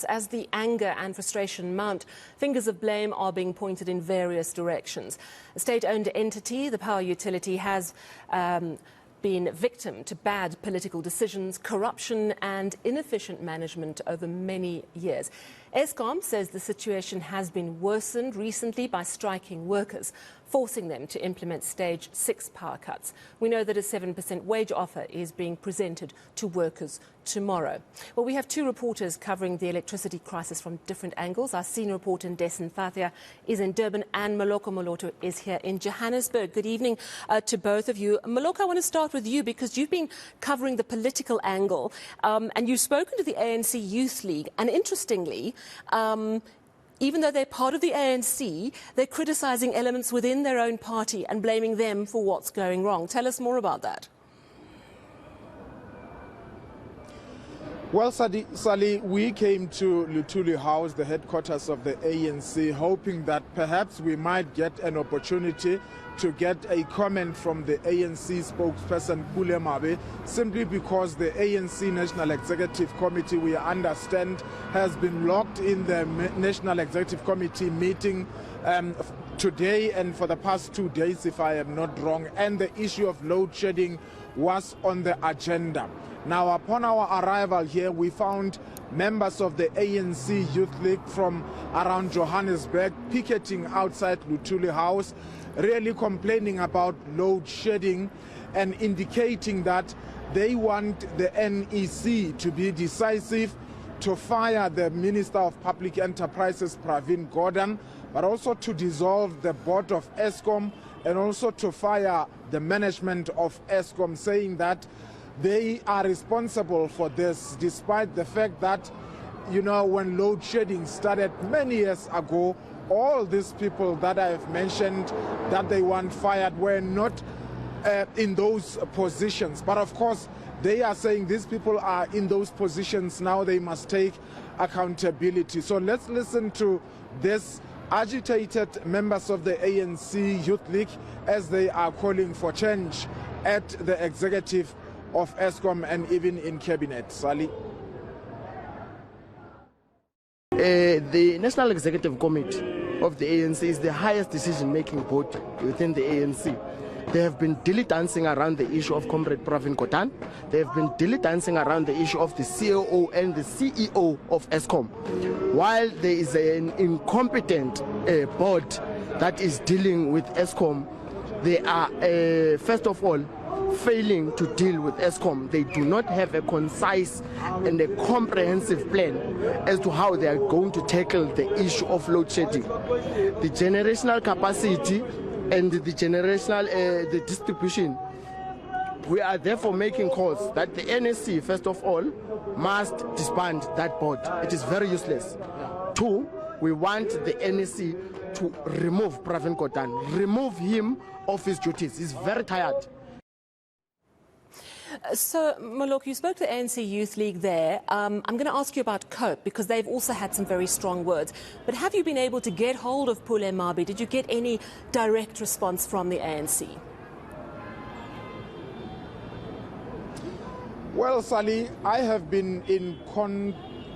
As the anger and frustration mount, fingers of blame are being pointed in various directions. A state-owned entity, the power utility, has been victim to bad political decisions, corruption and inefficient management over many years. Eskom says the situation has been worsened recently by striking workers, forcing them to implement stage 6 power cuts. We know that a 7% wage offer is being presented to workers tomorrow. Well, we have two reporters covering the electricity crisis from different angles. Our senior reporter Dasen Thathiah is in Durban and Moloko Moloto is here in Johannesburg. Good evening to both of you. Moloko, I want to start with you because you've been covering the political angle and you've spoken to the ANC Youth League, and interestingly, even though they're part of the ANC, they're criticising elements within their own party and blaming them for what's going wrong. Tell us more about that. Well, Sally, we came to Luthuli House, the headquarters of the ANC, hoping that perhaps we might get an opportunity to get a comment from the ANC spokesperson, Plea, simply because the ANC National Executive Committee, we understand, has been locked in the National Executive Committee meeting today and for the past 2 days, if I am not wrong, and the issue of load shedding was on the agenda. Now, upon our arrival here, we found members of the ANC Youth League from around Johannesburg picketing outside Luthuli House, really complaining about load shedding and indicating that they want the NEC to be decisive, to fire the Minister of Public Enterprises, Pravin Gordhan, but also to dissolve the board of Eskom and also to fire the management of Eskom, saying that they are responsible for this, despite the fact that, you know, when load shedding started many years ago, all these people that I have mentioned that they want fired were not in those positions. But of course, they are saying these people are in those positions now, they must take accountability. So let's listen to this agitated members of the ANC Youth League as they are calling for change at the executive of Eskom and even in cabinet. Sally. The National Executive Committee of the ANC is the highest decision-making body within the ANC. They have been dilly-dancing around the issue of Comrade Pravin Gordhan. They have been dilly-dancing around the issue of the COO and the CEO of Eskom. While there is an incompetent board that is dealing with Eskom, they are, first of all, failing to deal with Eskom. They do not have a concise and a comprehensive plan as to how they are going to tackle the issue of load shedding. The generational capacity and the generational the distribution. We are therefore making calls that the NSC, first of all, must disband that board. It is very useless. 2, we want the NSC to remove Pravin Gordhan, remove him of his duties. He's very tired. So, Moloko, you spoke to the ANC Youth League there. I'm going to ask you about COPE because they've also had some very strong words. But have you been able to get hold of Plea? Did you get any direct response from the ANC? Well, Sally, I have been in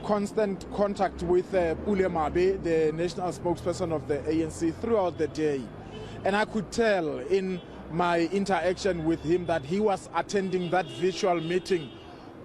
constant contact with Plea, the national spokesperson of the ANC, throughout the day. And I could tell in my interaction with him that he was attending that virtual meeting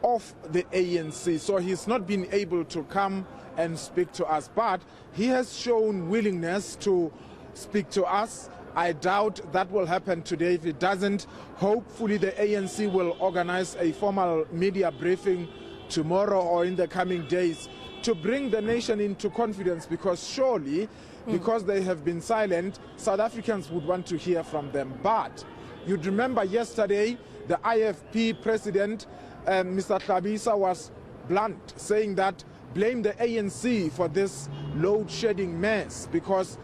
of the ANC. So he's not been able to come and speak to us, but he has shown willingness to speak to us. I doubt that will happen today. If it doesn't, hopefully the ANC will organize a formal media briefing tomorrow or in the coming days to bring the nation into confidence, because surely, because they have been silent, South Africans would want to hear from them. But you'd remember yesterday, the IFP president, Mr. Thabisa, was blunt, saying that blame the ANC for this load shedding mess because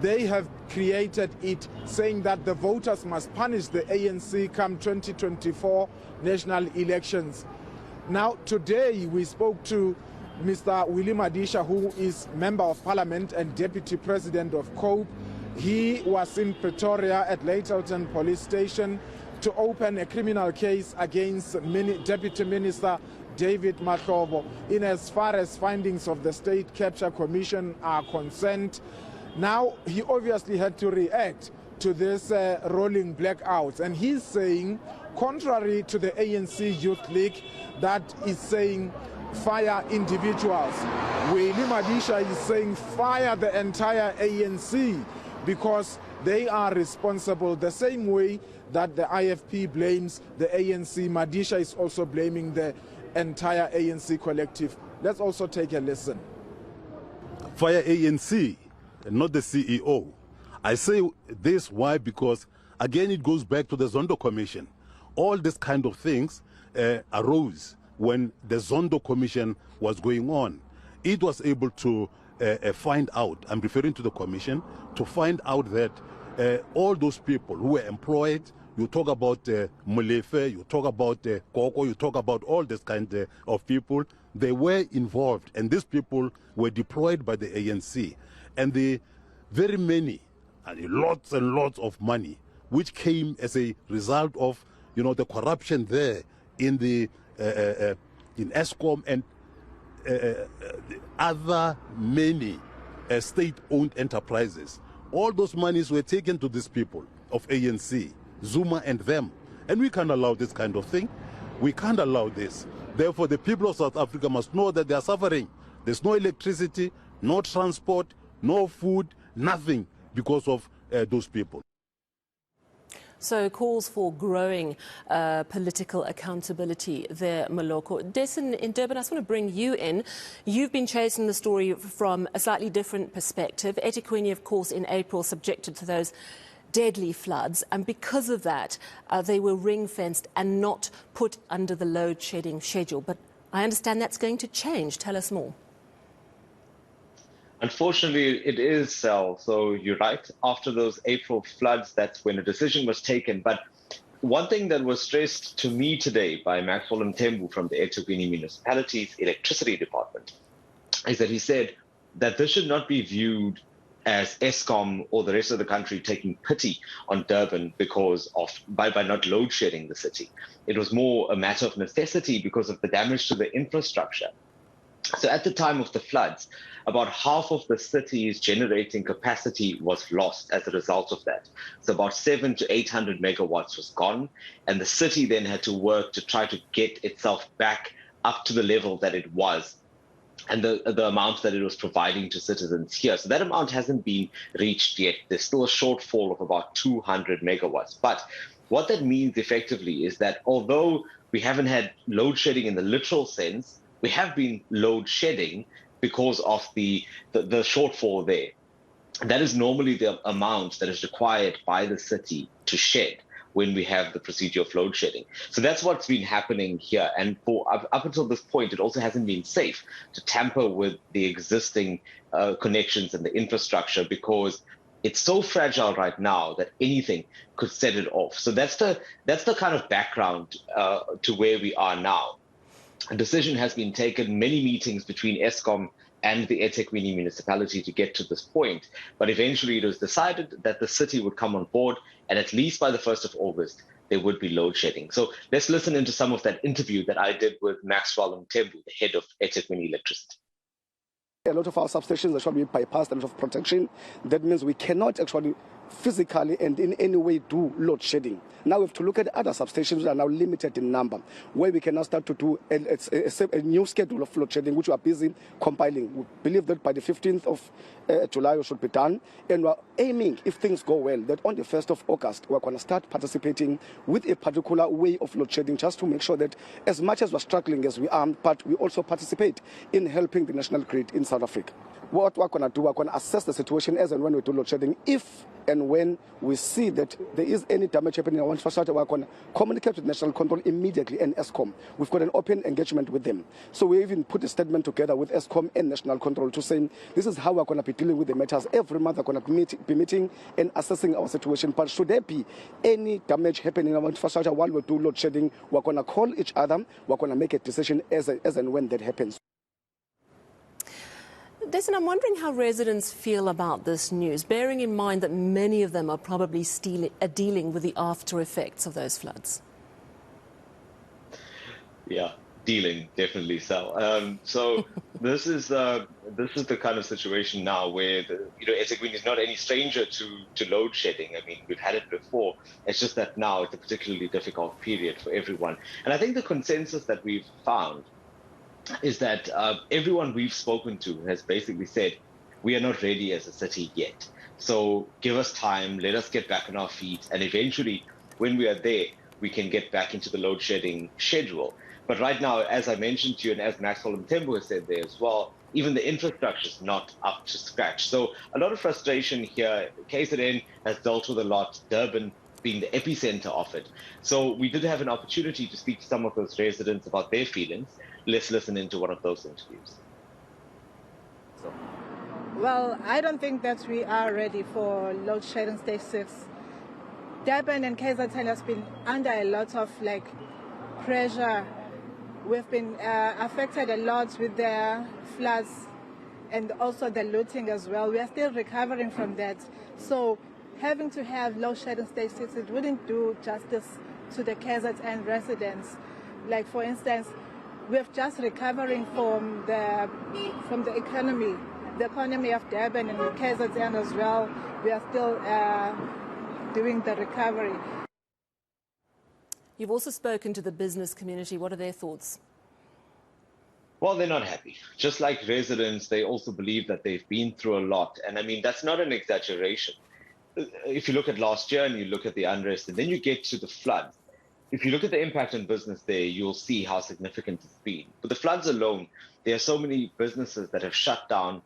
they have created it, saying that the voters must punish the ANC come 2024 national elections. Now, today we spoke to Mr. Willie Madisha, who is Member of Parliament and Deputy President of COPE. He was in Pretoria at Lyttelton Police Station to open a criminal case against Deputy Minister David Mahlobo, in as far as findings of the State Capture Commission are concerned. Now, he obviously had to react to this rolling blackouts, and he's saying, contrary to the ANC Youth League that is saying fire individuals, Willie Madisha is saying fire the entire ANC because they are responsible. The same way that the IFP blames the ANC, Madisha is also blaming the entire ANC collective. Let's also take a listen. Fire ANC, not the CEO. I say this, why? Because, again, it goes back to the Zondo Commission. All these kind of things arose when the Zondo Commission was going on. It was able to find out, I'm referring to the Commission, to find out that all those people who were employed, you talk about Molefe, you talk about Koko, you talk about all this kind of people, they were involved, and these people were deployed by the ANC. And the very many, lots and lots of money, which came as a result of, the corruption there in the in Eskom and other many state-owned enterprises. All those monies were taken to these people of ANC, Zuma and them. And we can't allow this kind of thing. We can't allow this. Therefore, the people of South Africa must know that they are suffering. There's no electricity, no transport, no food, nothing because of those people. So calls for growing political accountability there, Moloko. Dasen, in Durban, I just want to bring you in. You've been chasing the story from a slightly different perspective. eThekwini, of course, in April subjected to those deadly floods, and because of that, they were ring-fenced and not put under the load-shedding schedule. But I understand that's going to change. Tell us more. Unfortunately, it is, Sal. So you're right. After those April floods, that's when a decision was taken. But one thing that was stressed to me today by Maxwell Mthembu from the eThekwini Municipality's electricity department is that he said that this should not be viewed as Eskom or the rest of the country taking pity on Durban because of by not load shedding the city. It was more a matter of necessity because of the damage to the infrastructure. So at the time of the floods, about half of the city's generating capacity was lost as a result of that. So about 700 to 800 megawatts was gone, and the city then had to work to try to get itself back up to the level that it was and the amount that it was providing to citizens here. So that amount hasn't been reached yet. There's still a shortfall of about 200 megawatts. But what that means effectively is that although we haven't had load shedding in the literal sense, we have been load shedding because of the shortfall there. That is normally the amount that is required by the city to shed when we have the procedure of load shedding. So that's what's been happening here. And for up until this point, it also hasn't been safe to tamper with the existing connections and the infrastructure because it's so fragile right now that anything could set it off. So that's the kind of background to where we are now. A decision has been taken, many meetings between Eskom and the eThekwini municipality to get to this point. But eventually it was decided that the city would come on board, and at least by the 1st of August, there would be load shedding. So let's listen into some of that interview that I did with Maxwell Mthembu, the head of eThekwini Electricity. A lot of our substations actually bypass a lot of protection. That means we cannot actually physically and in any way do load shedding. Now we have to look at other substations which are now limited in number, where we can now start to do a new schedule of load shedding, which we are busy compiling. We believe that by the 15th of July we should be done, and we're aiming, if things go well, that on the 1st of August we're going to start participating with a particular way of load shedding, just to make sure that as much as we're struggling as we are, but we also participate in helping the national grid in South Africa. What we're going to do, we're going to assess the situation as and when we do load shedding. If and when we see that there is any damage happening in our infrastructure, we're going to communicate with National Control immediately and Eskom. We've got an open engagement with them. So we even put a statement together with Eskom and National Control to say this is how we're going to be dealing with the matters. Every month we're going to be meeting and assessing our situation. But should there be any damage happening in our infrastructure while we do load shedding, we're going to call each other. We're going to make a decision as and when that happens. Dasen, I'm wondering how residents feel about this news, bearing in mind that many of them are probably dealing with the after effects of those floods. Yeah, dealing, definitely, Sal. So this is the kind of situation now where eThekwini is not any stranger to load shedding. I mean, we've had it before. It's just that now it's a particularly difficult period for everyone. And I think the consensus that we've found is that everyone we've spoken to has basically said, we are not ready as a city yet. So give us time, let us get back on our feet, and eventually, when we are there, we can get back into the load shedding schedule. But right now, as I mentioned to you, and as Maxwell Mthembu has said there as well, even the infrastructure is not up to scratch. So a lot of frustration here. KZN has dealt with a lot, Durban being the epicenter of it. So we did have an opportunity to speak to some of those residents about their feelings. Let's listen into one of those interviews. Well, I don't think that we are ready for load shedding stage 6. Durban and KZN has been under a lot of pressure. We've been affected a lot with the floods and also the looting as well. We are still recovering from that. So having to have load shedding stage 6, it wouldn't do justice to the KZN residents. Like for instance, we're just recovering from the economy of Durban and KZN as well. We are still doing the recovery. You've also spoken to the business community. What are their thoughts? Well, they're not happy. Just like residents, they also believe that they've been through a lot. And I mean, that's not an exaggeration. If you look at last year and you look at the unrest, and then you get to the floods, if you look at the impact on business there, you'll see how significant it's been. But the floods alone, there are so many businesses that have shut down,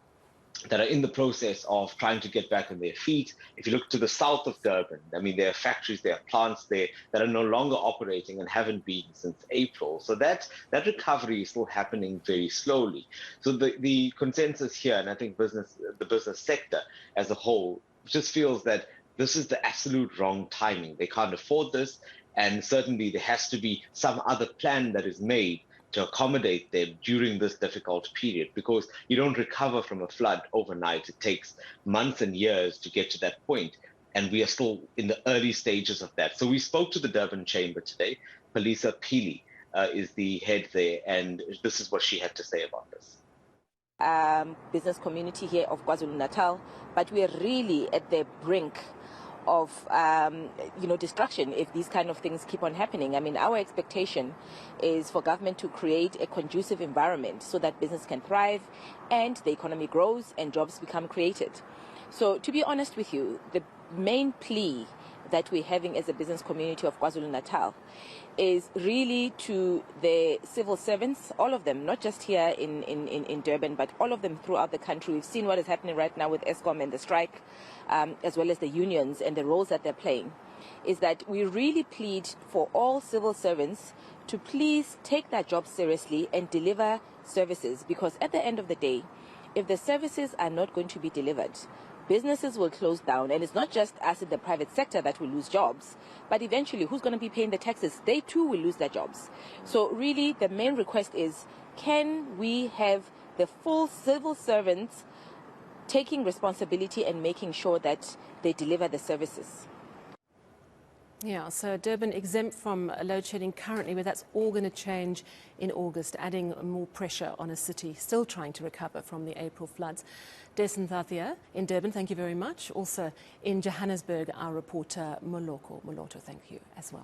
that are in the process of trying to get back on their feet. If you look to the south of Durban, I mean, there are factories, there are plants there that are no longer operating and haven't been since April. So that recovery is still happening very slowly. So the consensus here, and I think the business sector as a whole, just feels that this is the absolute wrong timing. They can't afford this, and certainly there has to be some other plan that is made to accommodate them during this difficult period, because you don't recover from a flood overnight. It takes months and years to get to that point, and we are still in the early stages of that. So we spoke to the Durban Chamber today. Plea is the head there, and this is what she had to say about this. Business community here of KwaZulu-Natal, but we are really at the brink of destruction if these kind of things keep on happening. I mean, our expectation is for government to create a conducive environment so that business can thrive and the economy grows and jobs become created. So to be honest with you, the main plea that we're having as a business community of KwaZulu-Natal is really to the civil servants, all of them, not just here in Durban, but all of them throughout the country. We've seen what is happening right now with Eskom and the strike, as well as the unions and the roles that they're playing, is that we really plead for all civil servants to please take their job seriously and deliver services, because at the end of the day, if the services are not going to be delivered, businesses will close down, and it's not just us in the private sector that will lose jobs, but eventually who's going to be paying the taxes? They too will lose their jobs. So really the main request is, can we have the full civil servants taking responsibility and making sure that they deliver the services? Yeah, so Durban exempt from load shedding currently, but that's all going to change in August, adding more pressure on a city still trying to recover from the April floods. Dasen Thathiah in Durban, thank you very much. Also in Johannesburg, our reporter Moloko Moloto, thank you as well.